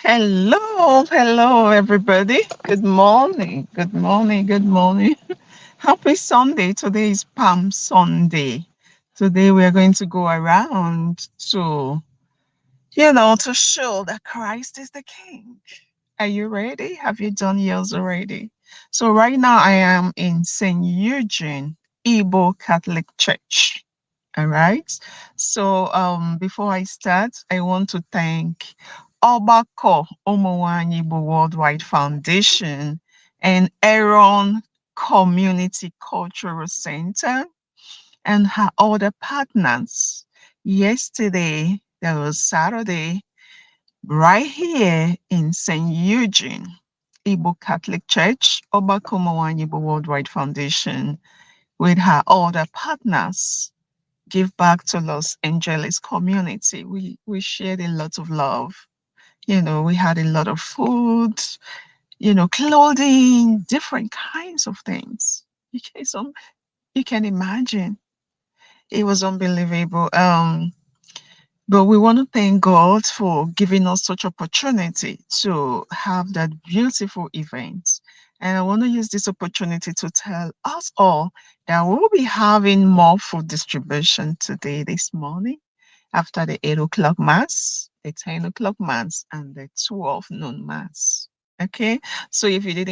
Hello, everybody. Good morning, good morning, good morning. Happy Sunday. Today is Palm Sunday. Today we are going to go around to show that Christ is the King. Are you ready? Have you done yours already? So right now I am in St. Eugene, Igbo Catholic Church. All right. So before I start, I want to thank Ogbako Umunwanyi Worldwide Foundation and Aaron Community Cultural Center and her other partners. Yesterday, there was Saturday, right here in St. Eugene, Igbo Catholic Church, Ogbako Umunwanyi Worldwide Foundation, with her other partners give back to Los Angeles community. We shared a lot of love. We had a lot of food, clothing, different kinds of things. You can imagine. It was unbelievable. But we want to thank God for giving us such opportunity to have that beautiful event. And I want to use this opportunity to tell us all that we'll be having more food distribution today, this morning, after the 8 o'clock mass, the 10 o'clock mass, and the 12 noon mass. Okay. So if you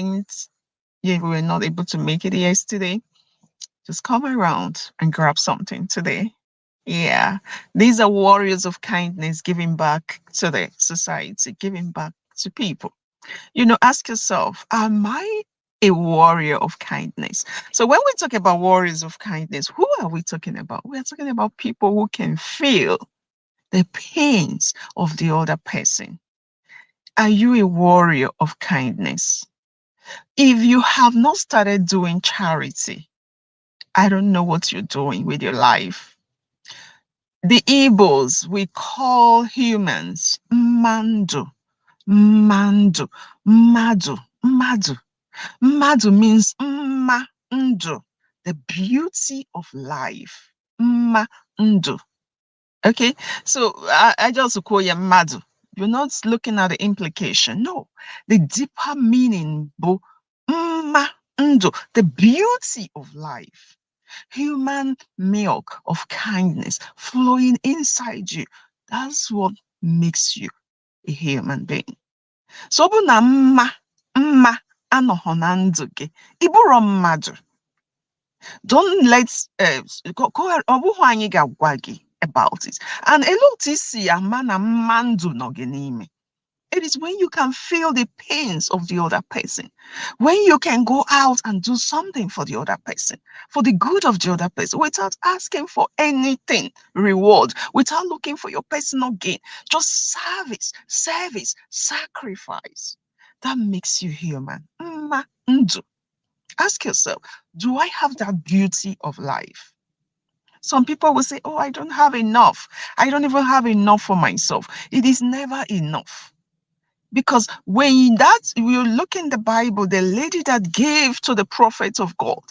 were not able to make it yesterday, just come around and grab something today. Yeah, these are warriors of kindness giving back to the society, giving back to people. Ask yourself, am I a warrior of kindness? So when we talk about warriors of kindness, who are we talking about? We are talking about people who can feel the pains of the other person. Are you a warrior of kindness? If you have not started doing charity, I don't know what you're doing with your life. The Igbos, we call humans mandu, mandu, madu, madu. Madu means ndu, the beauty of life. Ndu. Okay, so I just call you madu. You're not looking at the implication. No, the deeper meaning, ndu, the beauty of life. Human milk of kindness flowing inside you. That's what makes you a human being. So ọ bụ na mma anọghọ na ndụ gị, ị bụrụ mmadụ. Don't let ọ bụghị anyị ga-agwa gị about it. And a lot isi ama na mma ndụ nọ gị n'ime. It is when you can feel the pains of the other person, when you can go out and do something for the other person, for the good of the other person, without asking for anything reward, without looking for your personal gain, just service, sacrifice. That makes you human. Ask yourself, do I have that beauty of life? Some people will say, oh, I don't have enough. I don't even have enough for myself. It is never enough. Because when you look in the Bible, the lady that gave to the prophet of God,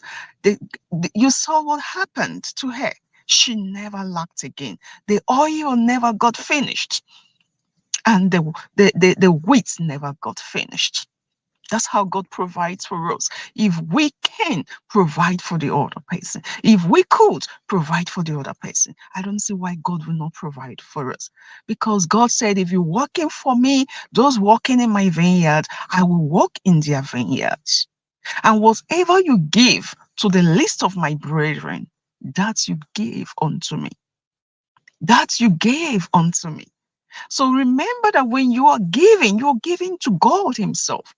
you saw what happened to her. She never lacked again. The oil never got finished. And the wheat never got finished. That's how God provides for us. If we can provide for the other person, if we could provide for the other person, I don't see why God will not provide for us. Because God said, if you're working for me, those working in my vineyard, I will work in their vineyards. And whatever you give to the least of my brethren, that you gave unto me. That you gave unto me. So remember that when you're giving to God himself.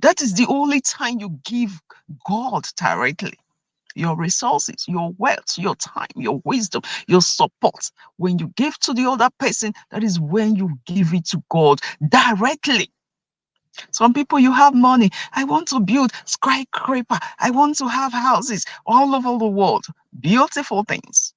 That is the only time you give God directly. Your resources, your wealth, your time, your wisdom, your support. When you give to the other person, that is when you give it to God directly. Some people, you have money. I want to build skyscraper. I want to have houses all over the world. Beautiful things.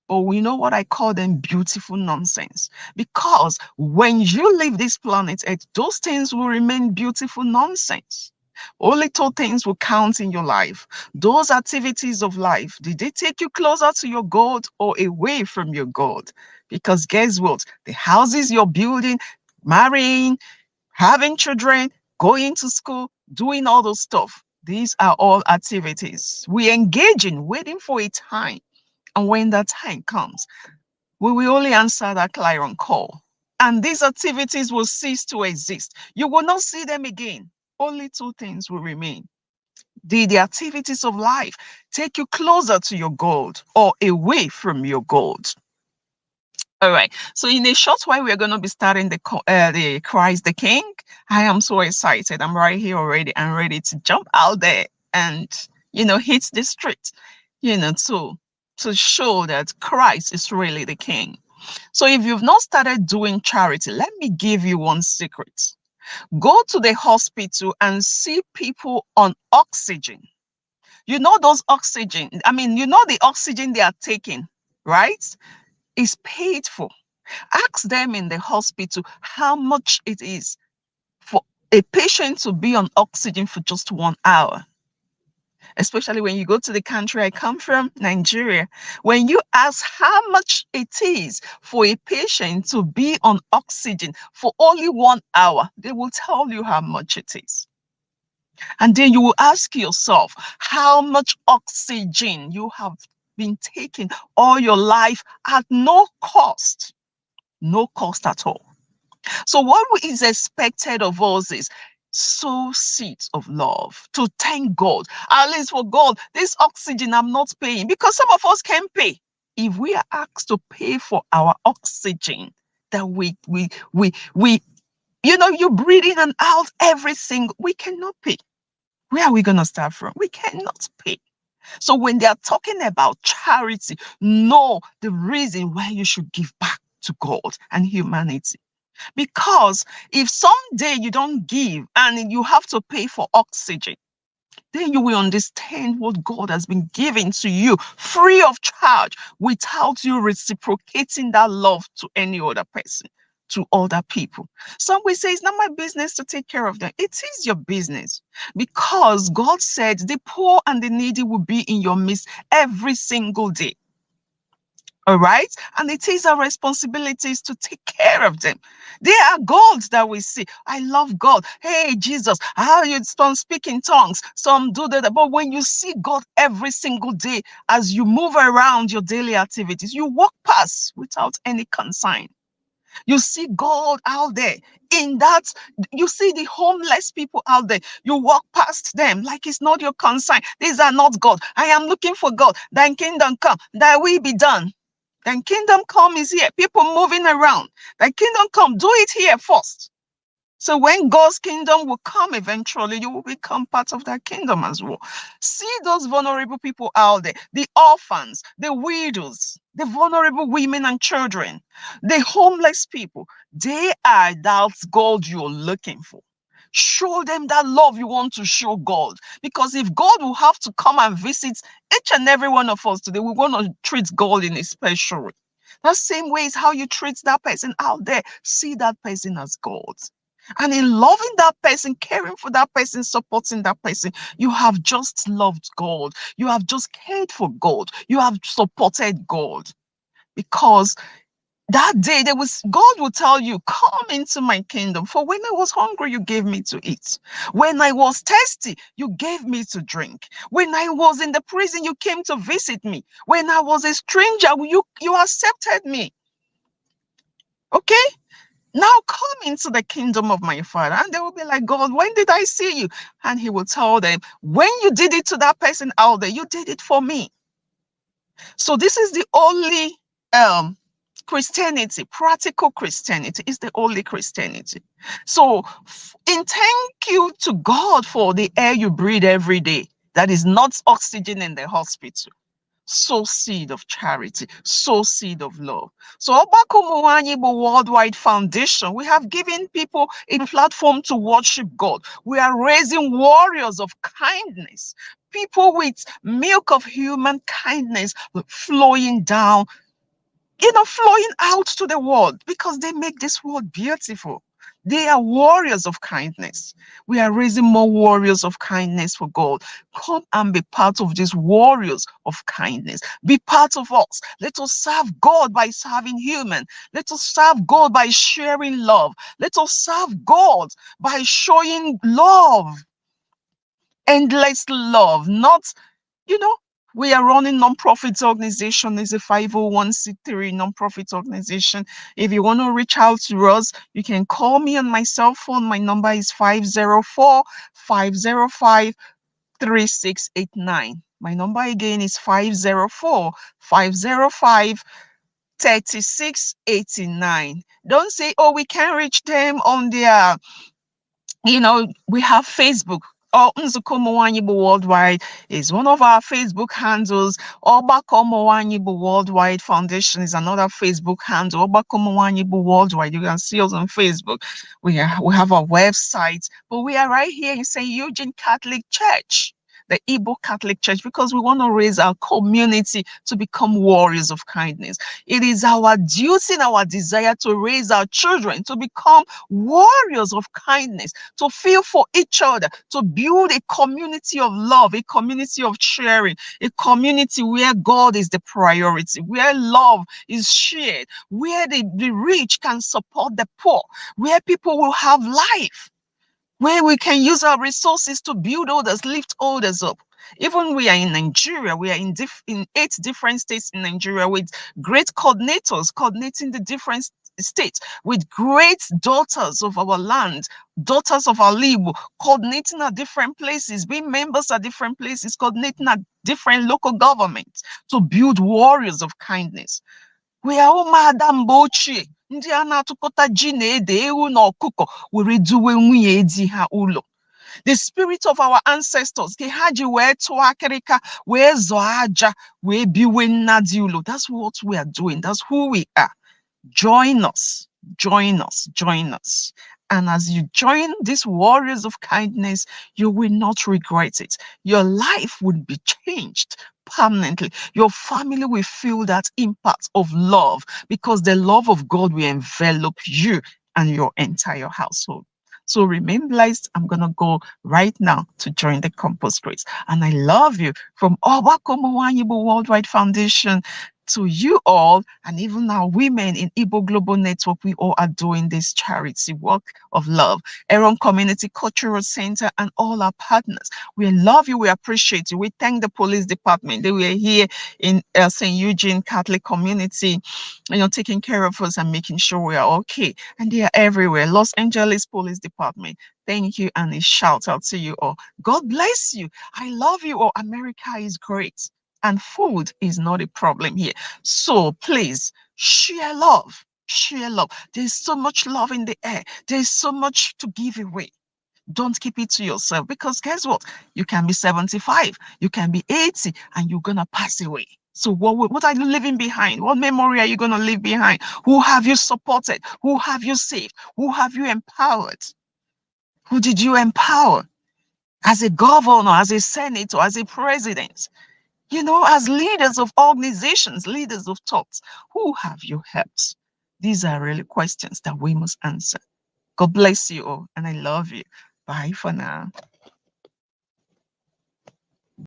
But we know what I call them beautiful nonsense. Because when you leave this planet Earth, those things will remain beautiful nonsense. Only two things will count in your life. Those activities of life, did they take you closer to your God or away from your God? Because guess what? The houses you're building, marrying, having children, going to school, doing all those stuff. These are all activities we engage in, waiting for a time. And when that time comes, we will only answer that clarion call. And these activities will cease to exist. You will not see them again. Only two things will remain. The activities of life take you closer to your goal or away from your goal. All right. So in a short while, we're going to be starting the Christ the King. I am so excited. I'm right here already. I'm ready to jump out there and, hit the street, to show that Christ is really the King. So if you've not started doing charity, let me give you one secret. Go to the hospital and see people on oxygen. You know those oxygen. I mean, the oxygen they are taking, right? Is paid for. Ask them in the hospital how much it is for a patient to be on oxygen for just 1 hour. Especially when you go to the country I come from, Nigeria, when you ask how much it is for a patient to be on oxygen for only 1 hour, they will tell you how much it is. And then you will ask yourself how much oxygen you have been taking all your life at no cost at all. So what is expected of us is sow seeds of love to thank God. At least for God, this oxygen I'm not paying, because some of us can pay. If we are asked to pay for our oxygen that we you breathe in and out we cannot pay. Where are we going to start from? We cannot pay. So when they are talking about charity, know the reason why you should give back to God and humanity. Because if someday you don't give and you have to pay for oxygen, then you will understand what God has been giving to you free of charge without you reciprocating that love to any other person, to other people. Some will say it's not my business to take care of them. It is your business, because God said the poor and the needy will be in your midst every single day. All right. And it is our responsibilities to take care of them. They are gods that we see. I love God. Hey, Jesus, how you don't speak in tongues. Some do that. But when you see God every single day, as you move around your daily activities, you walk past without any concern. You see God out there in that. You see the homeless people out there. You walk past them like it's not your concern. These are not God. I am looking for God. Thine kingdom come, thy will be done. Then kingdom come is here. People moving around. Then kingdom come. Do it here first. So when God's kingdom will come eventually, you will become part of that kingdom as well. See those vulnerable people out there, the orphans, the widows, the vulnerable women and children, the homeless people. They are that God you're looking for. Show them that love you want to show God. Because if God will have to come and visit each and every one of us today, we want to treat God in a special way. That same way is how you treat that person out there. See that person as God. And in loving that person, caring for that person, supporting that person, you have just loved God. You have just cared for God. You have supported God. Because that day God will tell you, come into my kingdom. For when I was hungry, you gave me to eat. When I was thirsty, you gave me to drink. When I was in the prison, you came to visit me. When I was a stranger, you accepted me. Okay? Now come into the kingdom of my Father. And they will be like, God, when did I see you? And he will tell them, when you did it to that person out there, you did it for me. So this is the only Christianity, practical Christianity is the only Christianity. So in thank you to God for the air you breathe every day, that is not oxygen in the hospital. Sow seed of charity, sow seed of love. So Ogbako Umunwanyi Worldwide Foundation, we have given people a platform to worship God. We are raising warriors of kindness, people with milk of human kindness flowing down, flowing out to the world, because they make this world beautiful. They are warriors of kindness. We are raising more warriors of kindness for God. Come and be part of these warriors of kindness. Be part of us. Let us serve God by serving human. Let us serve God by sharing love. Let us serve God by showing love, endless love, not, you know, we are running non-profit organization. It's a 501c3 non-profit organization. If you want to reach out to us, you can call me on my cell phone. My number is 504-505-3689. My number again is 504-505-3689. Don't say, oh, we can't reach them on their, we have Facebook. Nzuko Umunwanyi Worldwide is one of our Facebook handles. Ogbako Umunwanyi Worldwide Foundation is another Facebook handle. Ogbako Umunwanyi Worldwide. You can see us on Facebook. We have our website, but we are right here in St. Eugene Catholic Church, the Igbo Catholic Church, because we want to raise our community to become warriors of kindness. It is our duty and our desire to raise our children to become warriors of kindness, to feel for each other, to build a community of love, a community of sharing, a community where God is the priority, where love is shared, where the rich can support the poor, where people will have life, where we can use our resources to build others, lift others up. Even we are in Nigeria, we are in 8 different states in Nigeria with great coordinators coordinating the different states, with great daughters of our land, daughters of our Igbo, coordinating at different places, being members at different places, coordinating at different local governments to build warriors of kindness. We are ụmụada mgbe ochie ndị a na-atụkọta ji na ede, ewu na ọkụkọ were duwe nwunye di ha ụlọ. The spirit of our ancestors, ke ha ji wee tụọ akịrịka, wee zọọ aja, wee biwe nna di ụlọ. That's what we are doing. That's who we are. Join us, join us, join us. And as you join these warriors of kindness, you will not regret it. Your life will be changed permanently. Your family will feel that impact of love, because the love of God will envelop you and your entire household. So remain blessed. I'm going to go right now to join the Compost Grace. And I love you from Ogbako Umunwanyi Worldwide Foundation to you all, and even our women in Igbo Global Network. We all are doing this charity work of love. Aaron Community Cultural Center and all our partners. We love you. We appreciate you. We thank the police department. They were here in St. Eugene Catholic community, taking care of us and making sure we are okay. And they are everywhere. Los Angeles Police Department. Thank you, and a shout out to you all. God bless you. I love you all. America is great. And food is not a problem here. So please share love. Share love. There's so much love in the air. There's so much to give away. Don't keep it to yourself, because guess what? You can be 75, you can be 80, and you're going to pass away. So what are you leaving behind? What memory are you going to leave behind? Who have you supported? Who have you saved? Who have you empowered? Who did you empower? As a governor, as a senator, as a president? As leaders of organizations, leaders of thoughts, who have you helped? These are really questions that we must answer. God bless you all, and I love you. Bye for now.